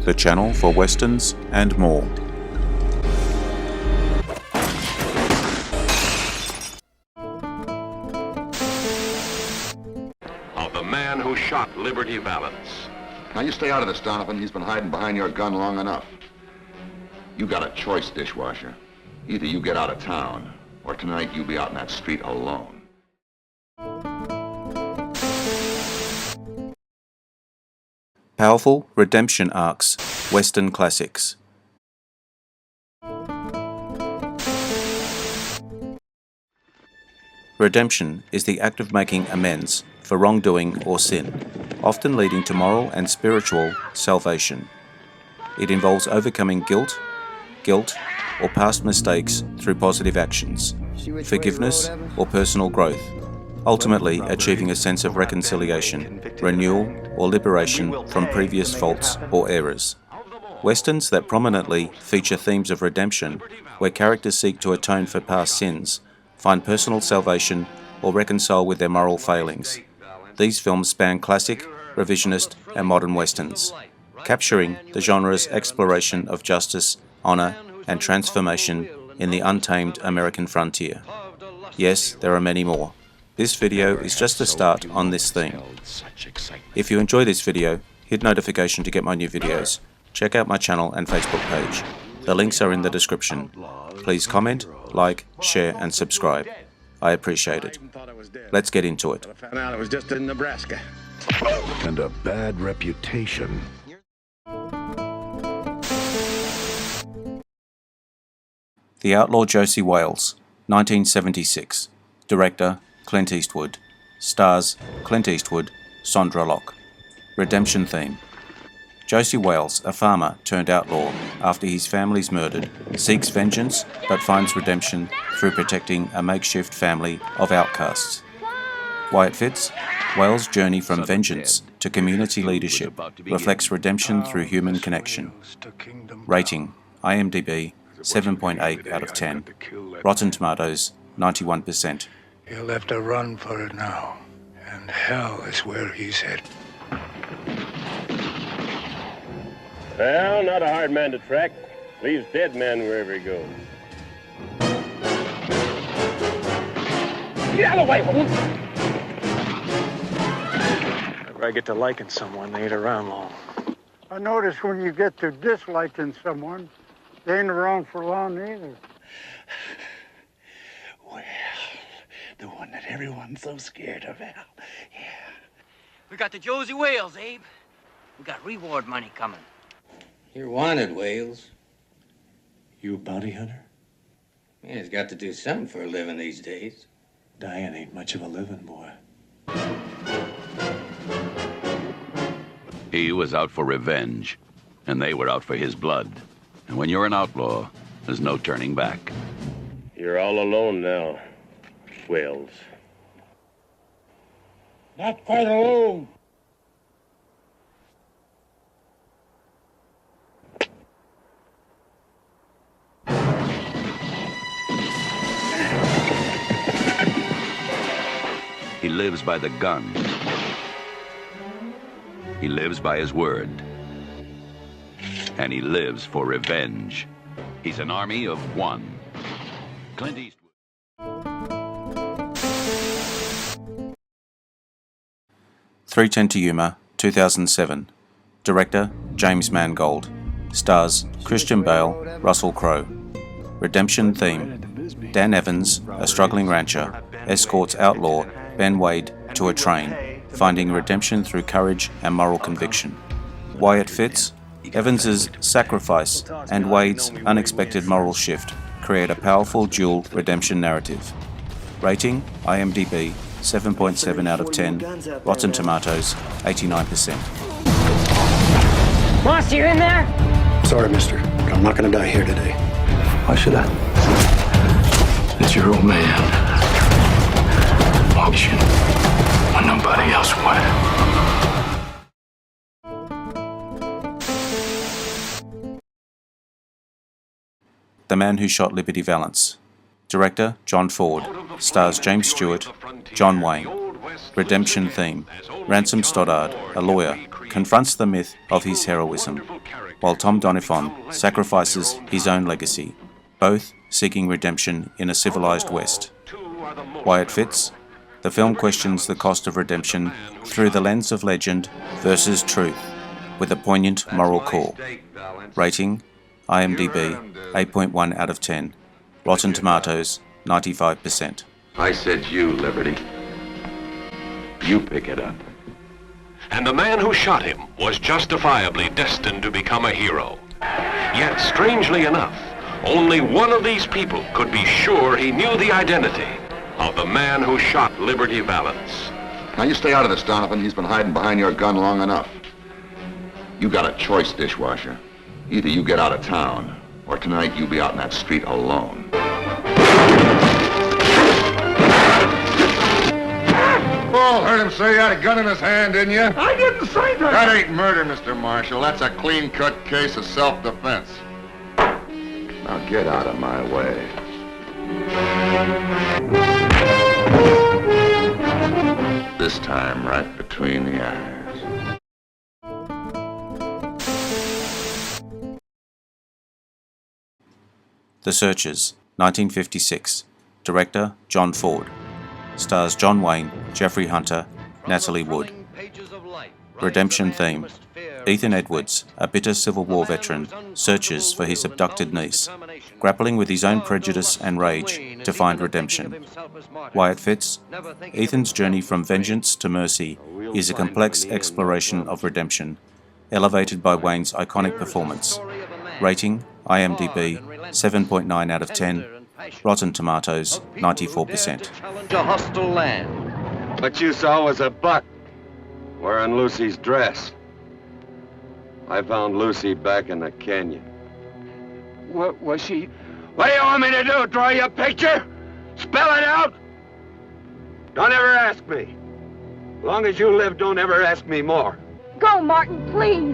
the channel for westerns and more. Of the man who shot Liberty Valance. Now you stay out of this, Donovan. He's been hiding behind your gun long enough. You got a choice, dishwasher. Either you get out of town, or tonight you be out in that street alone. Powerful redemption arcs, Western classics. Redemption is the act of making amends for wrongdoing or sin, often leading to moral and spiritual salvation. It involves overcoming guilt, or past mistakes through positive actions, forgiveness or personal growth, ultimately achieving a sense of reconciliation, renewal, or liberation from previous faults or errors. Westerns that prominently feature themes of redemption, where characters seek to atone for past sins, find personal salvation, or reconcile with their moral failings. These films span classic, revisionist, and modern westerns, capturing the genre's exploration of justice, honor, and transformation in the untamed American frontier. Yes, there are many more. This video is just a start on this theme. If you enjoy this video, hit notification to get my new videos. Check out my channel and Facebook page. The links are in the description. Please comment, like, share, and subscribe. I appreciate it. Let's get into it. I found out it was just in Nebraska. And a bad reputation. The Outlaw Josie Wales, 1976. Director, Clint Eastwood. Stars, Clint Eastwood, Sondra Locke. Redemption theme. Josie Wales, a farmer turned outlaw after his family's murdered, seeks vengeance but finds redemption through protecting a makeshift family of outcasts. Wyatt Fitz, Wales' journey from vengeance to community leadership reflects redemption through human connection. Rating, IMDb, 7.8 out of 10. Rotten Tomatoes, 91%. He'll have to run for it now, and hell is where he's headed. Well, not a hard man to track. Leaves dead men wherever he goes. Get out of the way, woman! Whenever I get to liking someone, they ain't around long. I notice when you get to disliking someone, they ain't around for long either. Well, the one that everyone's so scared of, Al. Yeah. We got the Josie Wales, Abe. We got reward money coming. You're wanted, Wales. You a bounty hunter? Yeah, he's got to do something for a living these days. Dying ain't much of a living, boy. He was out for revenge, and they were out for his blood. And when you're an outlaw, there's no turning back. You're all alone now, Wales. Not quite alone. He lives by the gun. He lives by his word. And he lives for revenge. He's an army of one. Clint Eastwood. "3:10 to Yuma, 2007. Director, James Mangold. Stars, Christian Bale, Russell Crowe. Redemption theme. Dan Evans, a struggling rancher, escorts outlaw Ben Wade to a train, finding redemption through courage and moral conviction. Wyatt Fitz, Evans's sacrifice and Wade's unexpected moral shift create a powerful dual redemption narrative. Rating, IMDb, 7.7 out of 10. Rotten Tomatoes, 89%. Boss, you in there? Sorry, mister, but I'm not gonna die here today. Why should I? It's your old man. Auction when nobody else would. The Man Who Shot Liberty Valance. Director, John Ford. Stars James Stewart, John Wayne. Redemption theme. Ransom Stoddard, a lawyer, confronts the myth of his heroism, while Tom Doniphan sacrifices his own legacy, both seeking redemption in a civilized West. Wyatt Fitz, the film questions the cost of redemption through the lens of legend versus truth, with a poignant moral core. Rating, IMDb, 8.1 out of 10. Rotten Tomatoes, 95%. I said you, Liberty. You pick it up. And the man who shot him was justifiably destined to become a hero. Yet, strangely enough, only one of these people could be sure he knew the identity of the man who shot Liberty Valance. Now you stay out of this, Donovan. He's been hiding behind your gun long enough. You got a choice, dishwasher. Either you get out of town, or tonight you be out in that street alone. Oh, heard him say he had a gun in his hand, didn't you? I didn't say that. That ain't murder, Mr. Marshall. That's a clean-cut case of self-defense. Now get out of my way. This time, right between the eyes. The Searchers, 1956. Director, John Ford. Stars John Wayne, Jeffrey Hunter, Natalie Wood. Redemption theme. Ethan Edwards, a bitter Civil War veteran, searches for his abducted niece, grappling with his own prejudice and rage to find redemption. Wyatt Fitz. Ethan's journey from vengeance to mercy is a complex exploration of redemption, elevated by Wayne's iconic performance. Rating, IMDb, 7.9 out of 10. Rotten Tomatoes, 94%. A hostile land. What you saw was a buck wearing Lucy's dress. I found Lucy back in the canyon. What was she? What do you want me to do? Draw you a picture? Spell it out? Don't ever ask me. As long as you live, don't ever ask me more. Go, Martin, please.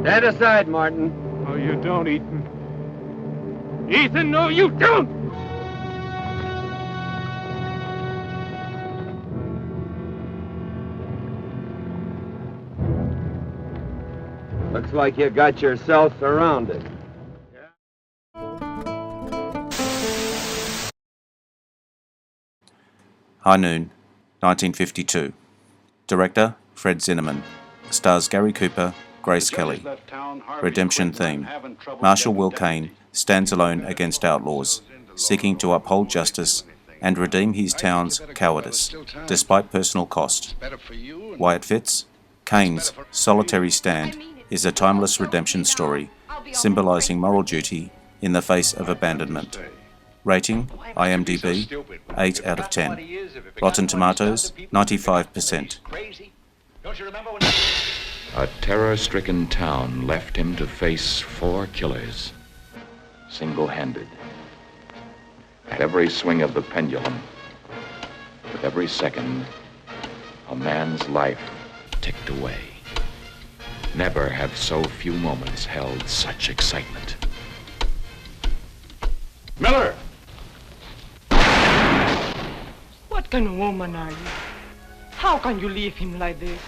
Stand aside, Martin. Oh, you don't, Ethan. Ethan, no, you don't! Looks like you got yourself surrounded. High Noon, 1952. Director, Fred Zinnemann. Stars Gary Cooper, Grace Kelly. Redemption theme. Marshal Will Kane stands alone against outlaws, seeking to uphold justice and redeem his town's cowardice, despite personal cost. Wyatt Fitz. Kane's solitary stand is a timeless redemption story, symbolizing moral duty in the face of abandonment. Rating, IMDb, 8 out of 10. Rotten Tomatoes, 95%. A terror-stricken town left him to face 4 killers, single-handed. At every swing of the pendulum, with every second, a man's life ticked away. Never have so few moments held such excitement. Miller! What kind of woman are you? How can you leave him like this?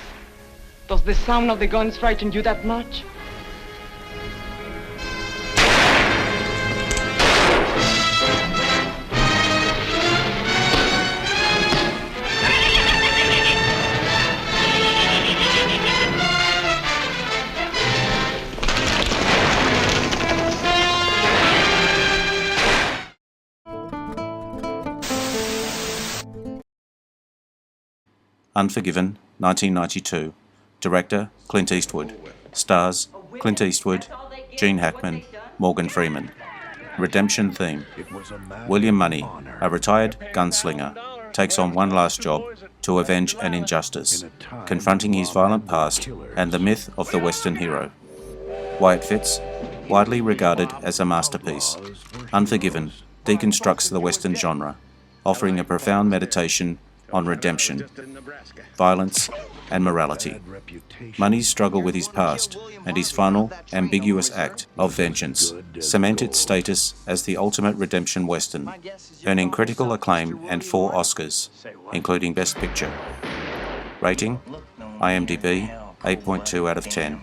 Does the sound of the guns frighten you that much? Unforgiven, 1992. Director, Clint Eastwood. Stars, Clint Eastwood, Gene Hackman, Morgan Freeman. Redemption theme. William Money, a retired gunslinger, takes on one last job to avenge an injustice, confronting his violent past and the myth of the Western hero. Wyatt Fitz, widely regarded as a masterpiece. Unforgiven deconstructs the Western genre, offering a profound meditation on redemption, violence, and morality. Money's struggle with his past and his final, ambiguous act of vengeance cement its status as the ultimate redemption western, earning critical acclaim and 4 Oscars, including Best Picture. Rating, IMDb 8.2 out of 10.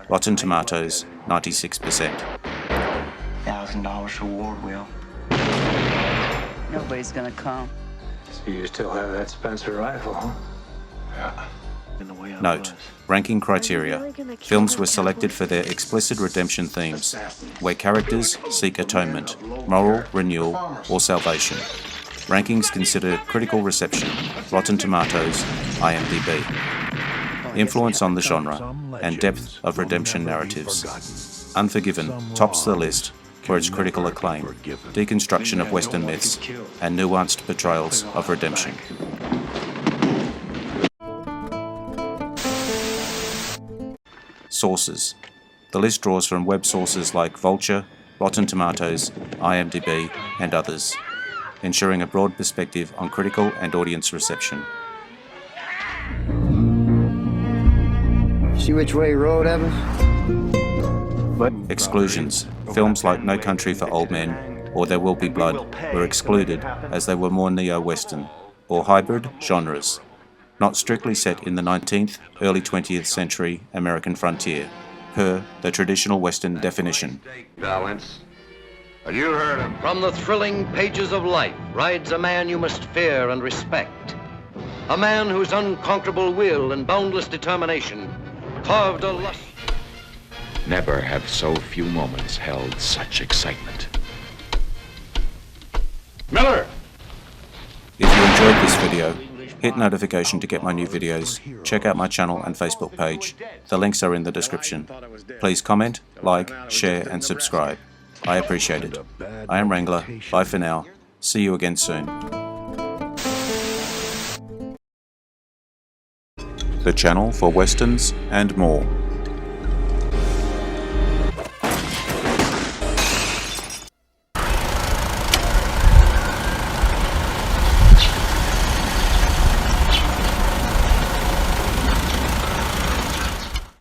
Rotten Tomatoes 96%. $1,000 reward, Will. Nobody's gonna come. So you still have that Spencer rifle, huh? Yeah. Note: ranking criteria. Films were selected for their explicit redemption themes, where characters seek atonement, moral renewal, or salvation. Rankings consider critical reception, Rotten Tomatoes, IMDb, influence on the genre, and depth of redemption narratives. Unforgiven tops the list for its critical acclaim, deconstruction of Western myths, and nuanced portrayals of redemption. Sources. The list draws from web sources like Vulture, Rotten Tomatoes, IMDb, and others, ensuring a broad perspective on critical and audience reception. See which way you rode, Evans? Exclusions. Films like No Country for Old Men or There Will Be Blood were excluded as they were more neo-Western or hybrid genres, not strictly set in the 19th, early 20th century American frontier, per the traditional Western definition. Balance. You heard him. From the thrilling pages of life rides a man you must fear and respect. A man whose unconquerable will and boundless determination carved a lust. Never have so few moments held such excitement. Miller! If you enjoyed this video, hit notification to get my new videos. Check out my channel and Facebook page. The links are in the description. Please comment, like, share, and subscribe. I appreciate it. I am Wrangler. Bye for now. See you again soon. The channel for westerns and more.